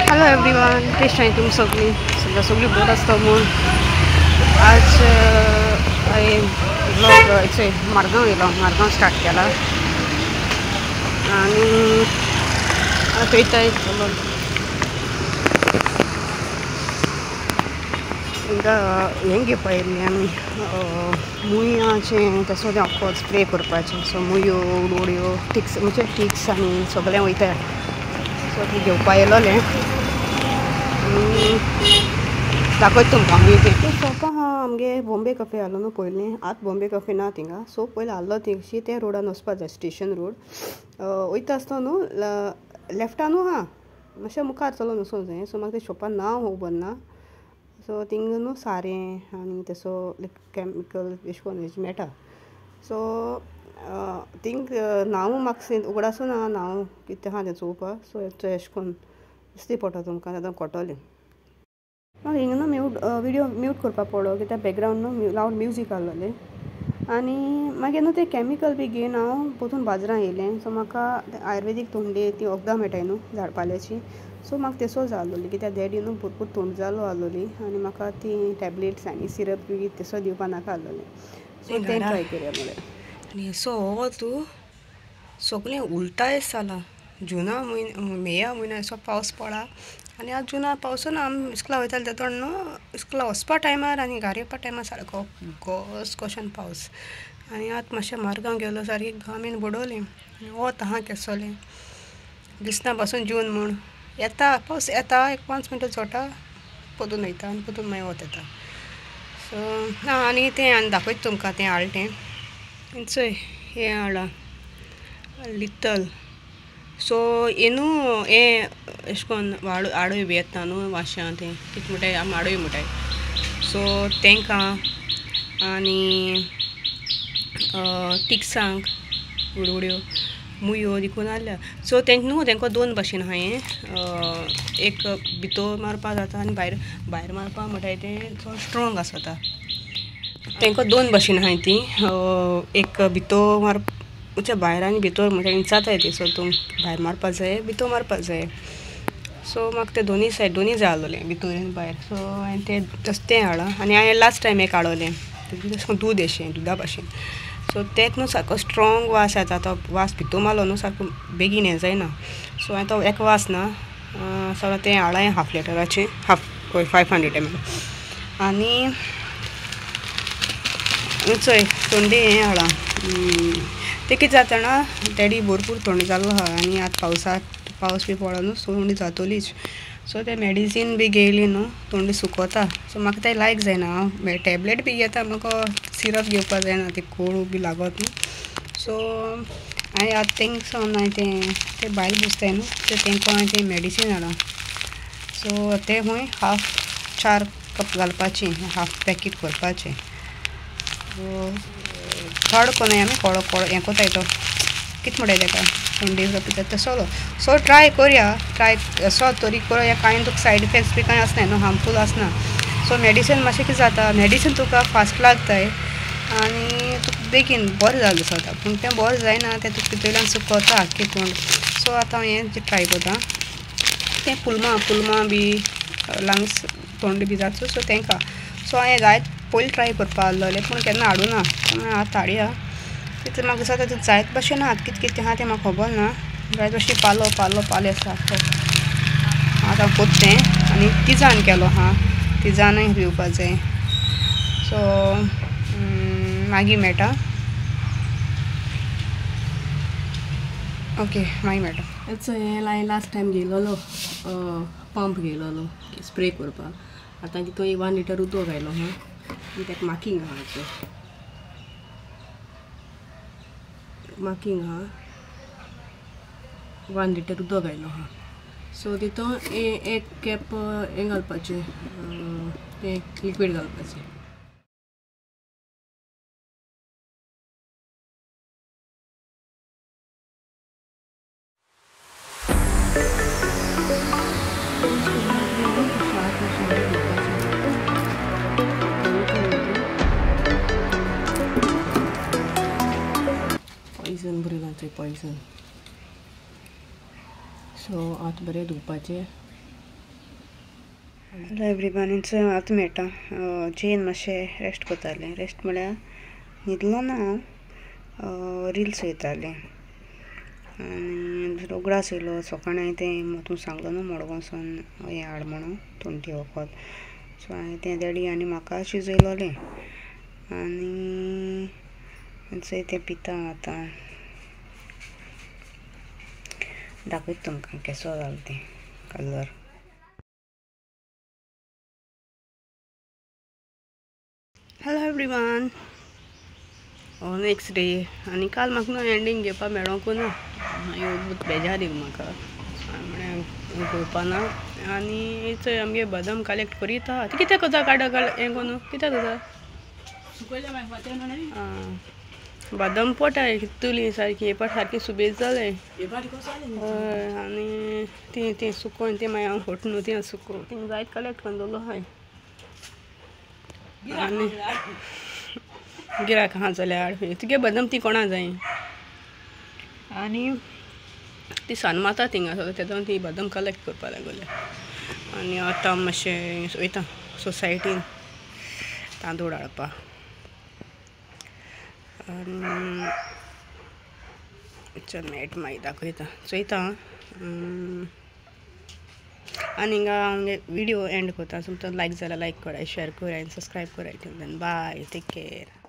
Hello everyone, कशी आहे तुम्ही सगळी बरं असतं म्हणून आज हांवें ब्लॉग हेचे मारगांव येयलो. मारगांव स्टार्ट केला आनी पळयताय तांकां हें घेवपा येयल्लीं आमी मुय्याचें तें सगळें ऑफकोर्स स्प्रे करपाचें. सो मुयो उडोवड्यो टिक्स म्हणजे टिक्स आनी सगळें वयता. सो ती घेवपा येयलोलें दाखयता तुमकां आमी तें शॉपां आहा आमगे बॉम्बे कफे आहलो न्हू पयलीं. आतां बॉम्बे कफे ना थिंगा. सो पयलीं आहलो थिंगशी ते रोडान वचपा जाय, स्टेशन रोड वयता आसतना न्हू लेफ्टानू आहा मातशें मुखार चलून वचूंक जाय. सो म्हाका ते शॉपान नांव खबर ना. सो थिंग न्हू सारें आनी तेसो कॅमिकल अशें करून मेळटा. सो थिंग नांव म्हाका उगडासून ना नांव कितें आहा तें चोवपाक. सो अशें करून दिसती पडटा तुमकां आतां कोटोलें. हिंगा न्हू विडियो म्यूट करपाक पडलो कित्याक बॅकग्रावंड न्हू लावड म्युजीक आहलोलें. आनी मागीर न्हू तें कॅमिकल बी घेवन हांव पोतून बाजारान येयलें. सो म्हाका आयुर्वेदीक थंडी ती वखदां मेळटाय न्हू झाडपाल्याची. सो म्हाका तेसो जाय आहलोली कित्याक डॅडी न्हू भरपूर थंड जालो आहलोली आनी म्हाका ती टॅबलेट्स आनी सिरप बी तेसो दिवपा नाका आहलोलें. सो तें ट्राय करया म्हणलें. आनी असो हो तूं सगळें उलटायच जालां. जुना मेया म्हयन्या असो पावस पडला आनी आज जुना पावसून आमी इस्कोला वयताले तेतून न्हू इस्कोला वचपा टायमार आनी घरा येवपा टायमार सारको घोस कोशेन पावस. आनी आतां मातशें मारगांव गेलो सारकी घामीन बुडोलें. वोत आहा केसोलें दिसना पासून जून म्हूण येता पावस येता एक 5 मिनटां चोडटा पोतून वयता आनी पोतून मागीर वोत येता. सो आनी तें आनी दाखयता तुमकां तें हाडलें तें चोय हें हाडलां लितल. सो न्हू हें अशें करून आडोय बी येता न्हू वाश्यां तें कितें म्हणटाय आमी आडोय म्हणटाय. सो तेंकां आनी टिक्सांक उडोवड्यो मुयो देखून आहल्या. सो तेंक न्हू तेंको 2 भाशेन आहा हें एक भितर मारपा जाता आनी भायर मारपा म्हणटाय तें चड स्ट्रोंग आसता. तेंको 2 भाशेन आहाय ती एक भितर म्हणजे भायर आनी भितर म्हणजे जाताय ती. सो तूं भायर मारपा जाय भितर मारपा जाय. सो म्हाका ते दोनी जाय आहलोलें भितर आनी भायर. सो हांवें तें हाडलां आनी हांवें लास्ट टायम एक हाडोलें दूद अशें दुदा भाशेन. सो तेंक न्हू सारको स्ट्रोंग वास येता. तो वास भितर मारलो न्हू सारको बेगीन हें जायना. सो हांवें तो एक वास ना सगळें तें हाडलां हाफ लिटराचें 500 ml. आनी चोय थंडी हें हाडलां तें कितें जाता जाणा डॅडी भरपूर थंडी जाल्लो आहा आनी आतां पावस बी पडलो न्हू थंडी जातलीच. सो तें मेडिसीन बी घेयली न्हू थंडी सुकोता. सो म्हाका तें लायक जायना. हांव टॅबलेट बी घेता म्हाका सिरप घेवपा जायना तें कोळू बी लागत न्हू. सो हांवें आतां तेंक सावन हांवें तें बायल बुजताय न्हू सो तेंका हांवें तें मेडिसीन हाडलां. सो तें हूंय 4 कप घालपाचें हाफ पॅकेट करपाचें. सो थोडो कोन्नाय आमी कोळो हें कोताय तो कितें म्हणटाय तेका थंडी पिता तसो. सो ट्राय करया असो तरी करूया. कांय तुका सायड इफेक्ट्स बी कांय आसनाय न्हू हार्मफूल आसना. सो मेडिसीन मातशें कितें जाता मेडिसीन तुका फास्ट लागताय आनी तुका बेगीन बरें जालें दिसता पूण तें बरें जायना तें तुका भितरल्यान सुकोता कितून. सो आतां हांव हें ट्राय कोता तें पुलमा बी लंग्स थंडी बी जाता सो तेंकां. सो हांवें जायत पयलीं ट्राय करपा आहलोलें पूण केन्ना हाडूं ना. आतां हाडया कितें म्हाका दिसता तें जायत भाशेन आहा कितें आहा तें म्हाका खबर ना. जायत भाशेन पालो आसा आतां कोत्ता तें आनी तिजान केलो आहा तिजानूय पिवपा जाय. सो मागीर मेळटा ओके मागीर मेळटा. सो हें लास्ट टायम घेयलोलो पंप घेयलोलो स्प्रे करपाक. आतां तितून 1 लिटर उदक घायलो आहा आनी तेका मार्कींग आहा 1 लिटर उदक घायलो आहा. सो तितून एक कॅप हें घालपाचें तें लिक्वीड घालपाचें. पॉयझन बरें घालचें पॉयझन. सो आतां बरें धुवपाचें हॅलो एवरीवन आतां मेळटा जेन मातशें रेस्ट करतालें रेस्ट म्हळ्यार न्हिदलो ना हांव रिल्स वयतालें आनी उगडास येयलो सकाळीं हांवें तें तूं सांगलो न्हू मडगांवसून हें हाड म्हणून तुणटी वखद सो हांवें तें डॅडी आनी म्हाका शिजयलोलें आनी चोय तें पिता आतां दाखयता तुमकां केसो जालें तें colour hello everyone next day आनी काल म्हाका न्हू एंडींग घेवपा मेळोंकू ना बेजार येयलो म्हाका म्हळ्यार घेवपा ना आनी चोय आमगे बदाम कलेक्ट करीता ती कितें कोता काडा हें कोनू कितें कोता बदाम पोटाय तुली सारकी हेपाट सारकी सुबेज जालें हय आनी ती सुकोवन ती मागीर हांव फोट न्हू ती सुको ती जायत कलेक्ट करून दवरलो हाय आनी गिरायक आहा जाल्यार हाड तुगे बदाम ती कोणा जाय आनी ती सान माता थिंगा सो तेदोन ती बदाम कलेक्ट करपा लागोलें आनी आतां मातशें वयता सोसायटीन तांदूळ हाडपा आनी चल मेळट मागीर दाखयता चोयता आनी हिंगा आमगे विडियो एंड करता तुमकां लायक जाल्यार लायक कराय शेअर कराय आनी सबस्क्रायब कराय बाय टेक केअर